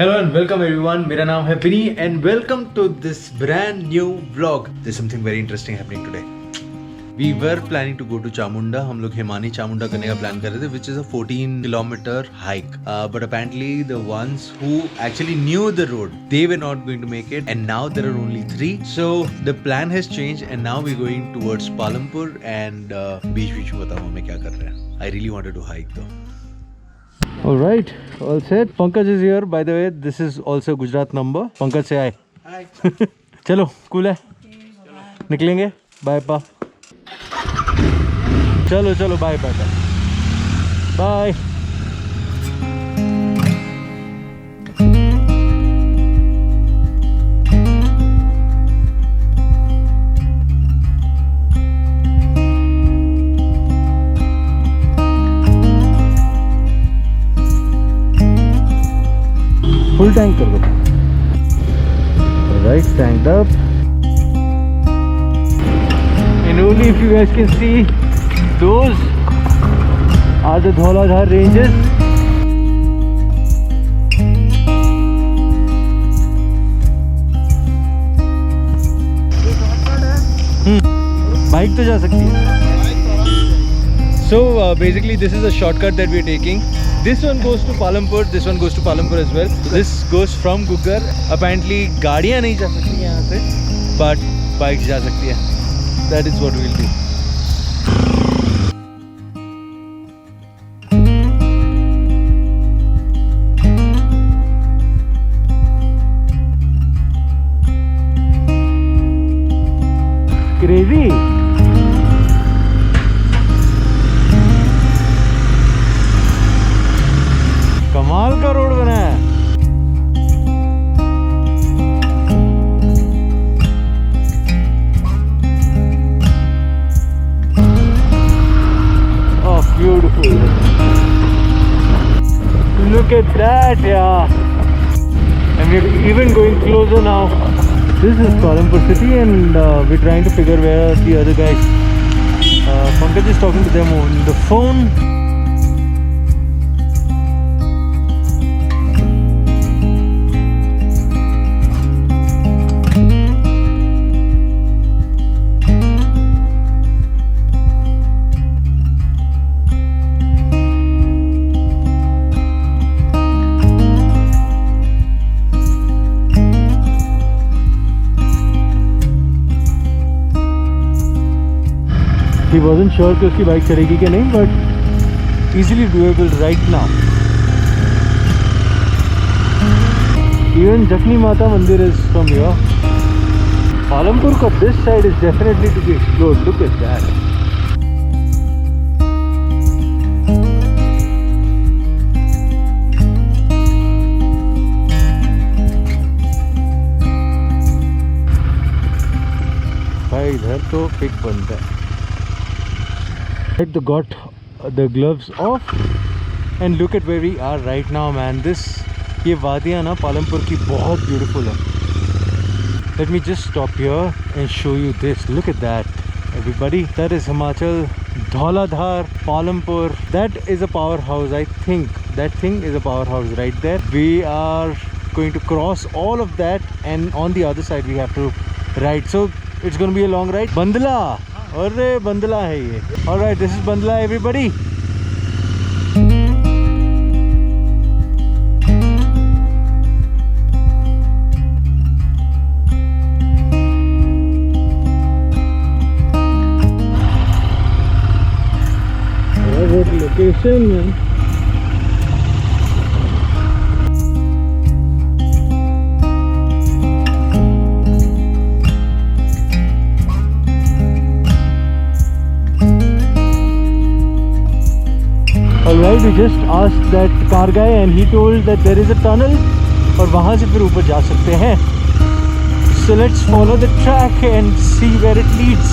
Hello and welcome everyone. मेरा नाम है Vinny and welcome to this brand new vlog. There's something very interesting happening today. We were planning to go to Chamunda. हम लोग हिमानी चामुंडा करने का plan कर रहे थे, which is a 14-kilometer hike. But apparently the ones who actually knew the road, they were not going to make it, and now there are only 3. So the plan has changed, and now we're going towards Palampur and बीच में बताऊँ हमें क्या कर रहे हैं. I really wanted to hike though. Alright, all set. Pankaj is here. By the way, this is also Gujarat number. Pankaj say hi. Hi. चलो, cool है. निकलेंगे. Bye pa. चलो bye bye bye. Bye. Full tank कर दो. Right, tanked up. And only if you guys can see, those are the Dhauladhar ranges. Bike तो जा सकती है. So basically this is a shortcut that we are taking. This one goes to Palampur, this one goes to Palampur as well. This goes from Guggar. Apparently गाड़ियाँ नहीं जा सकती यहाँ से, but bikes जा सकती है. That is what we'll do. Crazy. कमाल का रोड बना है. Oh, beautiful. Look at that, yeah. And we're even going closer now. This is Palampur city and we're trying to figure where the other guys. Pankaj is talking to them on the phone. He wasn't sure कि उसकी bike चलेगी कि नहीं, but easily doable right now. Even Jakni Mata Mandir is from here. Palampur ka this side is definitely to be explored. Look at that. भाई इधर तो pick बनता है. Got the gloves off and look at where we are right now, man. ये वादियाँ ना पालमपुर की बहुत beautiful है. Let me just stop here and show you this. Look at that, everybody. That is Himachal, Dhauladhar, Palampur. That is a powerhouse. I think that thing is a powerhouse right there. We are going to cross all of that, and on the other side we have to ride. So it's going to be a long ride. Bandla. अरे बंदला है ये. Alright, this is Bandla, everybody. What location, man. Alright, we just asked that car guy and he told that there is a tunnel और वहाँ से फिर ऊपर जा सकते हैं. So let's follow the track and see where it leads.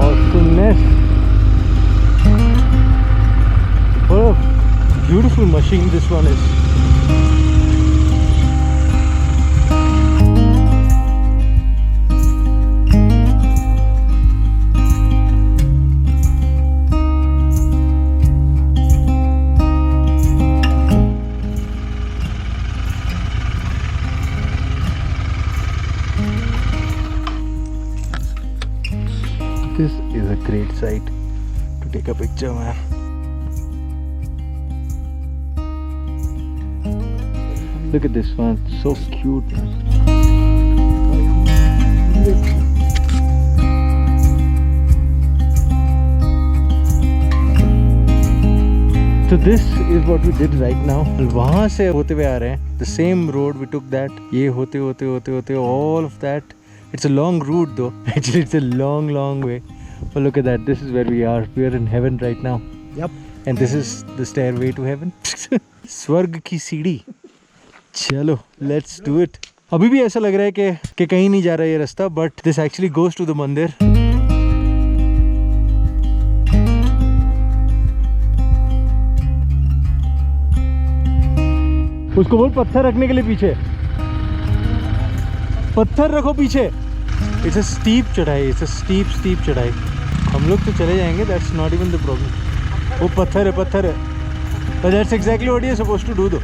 Awesomeness. What a beautiful machine this one is. This is a great site to take a picture, man. Look at this one, so cute, man. So this is what we did right now. वहाँ से होते हुए आ रहे हैं. The same road we took that. ये होते all of that. It's a long route though. Actually, it's a long way. But look at that. This is where we are. We are in heaven right now. Yep. And this is the stairway to heaven. स्वर्ग की सीढ़ी. चलो, let's do it. अभी भी ऐसा लग रहा है कि कहीं नहीं जा रहा है ये रास्ता. But this actually goes to the मंदिर. उसको बोल पत्थर रखने के लिए पीछे. पत्थर रखो पीछे. इट्स अ स्टीप चढ़ाई. इट्स अ स्टीप चढ़ाई. हम लोग तो चले जाएंगे. That's not even the problem. वो पत्थर है. But that's exactly what you're supposed to do though.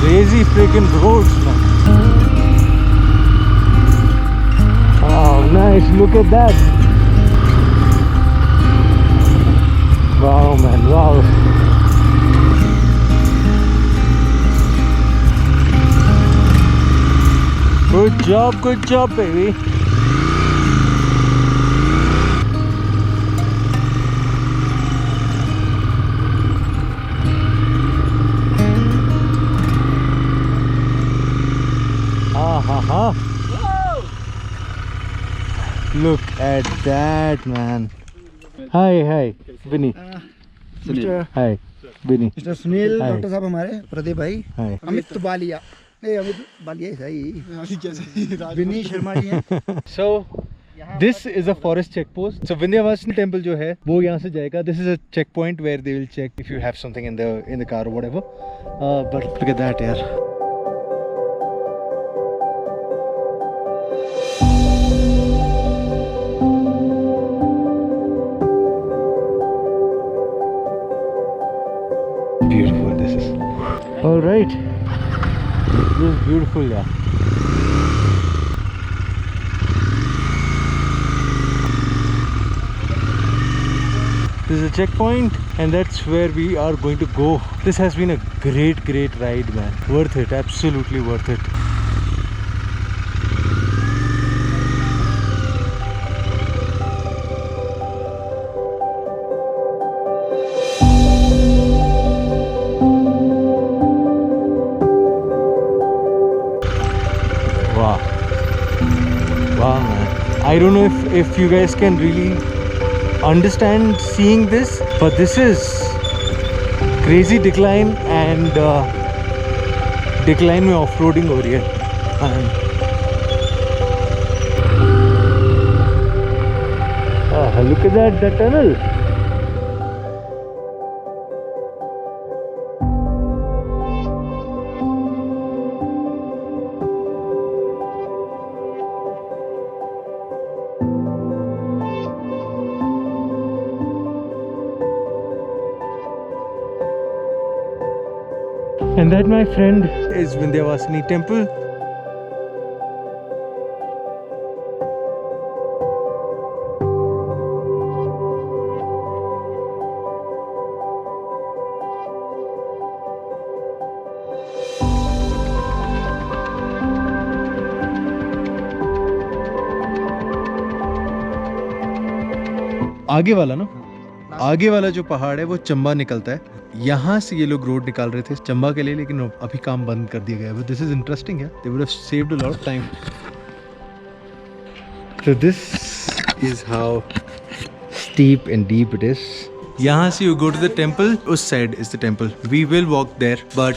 Crazy freaking roads, man. Oh, nice. Look at that. Wow, man. Wow. Good job, baby. Look at that, man. Hi, Vinny. Hi, Vinny. Mister Sunil, doctor साहब हमारे, प्रदीप भाई, Hi. Amit Ballia. नहीं, अमित बालिया ही सही. विनी शर्मा जी हैं. So this is a forest checkpost. So Vindhyavasini temple जो है वो यहाँ से जाएगा. This is a checkpoint where they will check if you have something in the car or whatever. But look at that, yaar. Beautiful this is. All right. This is beautiful, yeah. This is a checkpoint and that's where we are going to go. This has been a great ride, man. Worth it, absolutely worth it. Wow, man. I don't know if you guys can really understand seeing this, but this is crazy decline and decline में off-roading हो रही है. Look at that tunnel. And that, my friend, is Vindhyavasini temple. आगे वाला जो पहाड़ है वो चंबा निकलता है. यहाँ से ये लोग रोड निकाल रहे थे चंबा के लिए, लेकिन अभी काम बंद कर दिया गया है. दिस इज इंटरेस्टिंग है. They would have saved a lot of time. So this is how steep and deep it is. यहाँ से you go to the temple. उस side is the temple. We will walk there, but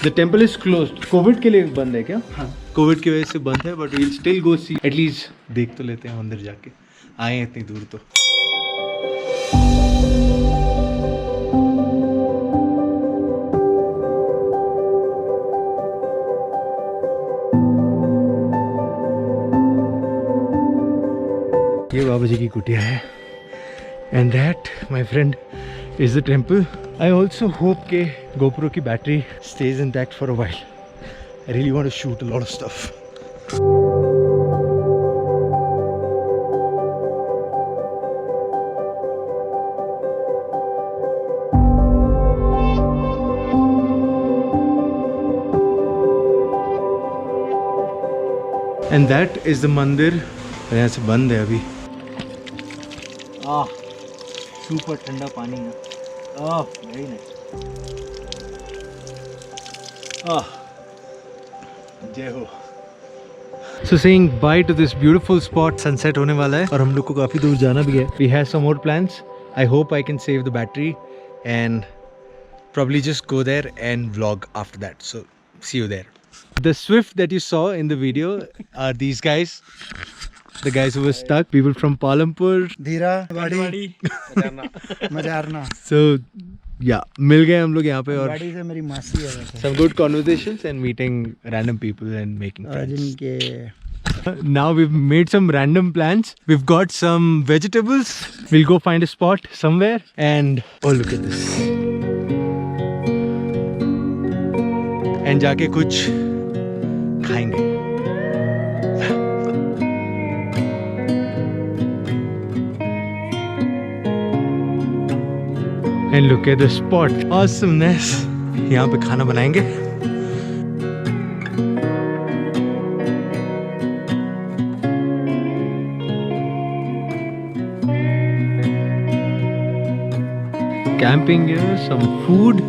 the temple is closed. Covid के लिए बंद है क्या? हाँ. Covid की वजह से बंद है, but we'll still go see. At least देख तो लेते हैं अंदर जाके. आए हैं इतनी दूर तो. ये बाबा जी की कुटिया है. And that, my friend, is the temple. I also hope के GoPro की battery stays intact for a while. I really want to shoot a lot of stuff. And that is the मंदिर. यहाँ से बंद है अभी. सुपर ठंडा पानी है. Very nice. जय हो. So saying bye to this beautiful spot. Sunset होने वाला है और हम लोग को काफी दूर जाना भी है. We have some more plans. I hope I can save the battery and probably just go there and vlog after that. So see you there. The Swift that you saw in the video are these guys. The guys who were stuck. People from Palampur. धीरा वाड़ी मजारना. So yeah, मिल गए हम लोग यहाँ पे और वाड़ी से मेरी मासी है वैसे. some good conversations and meeting random people and making और friends. जिनके Now we've made some random plans. We've got some vegetables. We'll go find a spot somewhere and oh look at this. And जाके कुछ खाएंगे. And look at the spot. Awesomeness. यहाँ पे खाना बनाएंगे. Camping here, some food.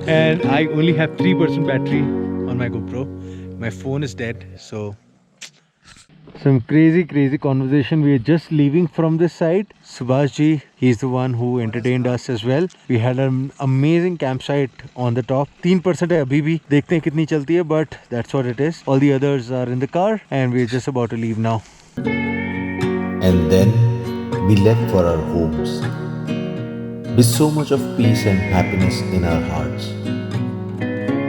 And I only have 3% battery on my GoPro. My phone is dead, so some crazy conversation. We are just leaving from this side. Subhash ji, he's the one who entertained us as well. We had an amazing campsite on the top. 3% है अभी भी. देखते हैं कितनी चलती है, but that's what it is. All the others are in the car and we're just about to leave now. And then we left for our homes with so much of peace and happiness in our hearts.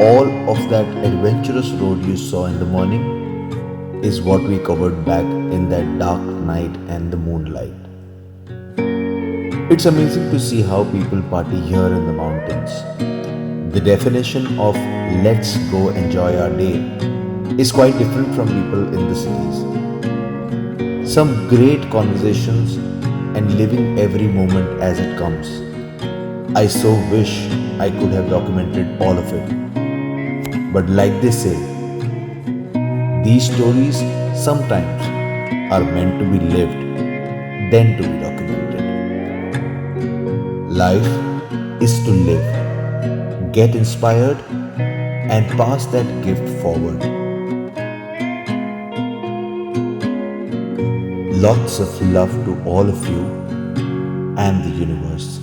All of that adventurous road you saw in the morning is what we covered back in that dark night and the moonlight. It's amazing to see how people party here in the mountains. The definition of let's go enjoy our day is quite different from people in the cities. Some great conversations and living every moment as it comes. I so wish I could have documented all of it. But like they say, these stories sometimes are meant to be lived, then to be documented. Life is to live, get inspired, and pass that gift forward. Lots of love to all of you and the universe.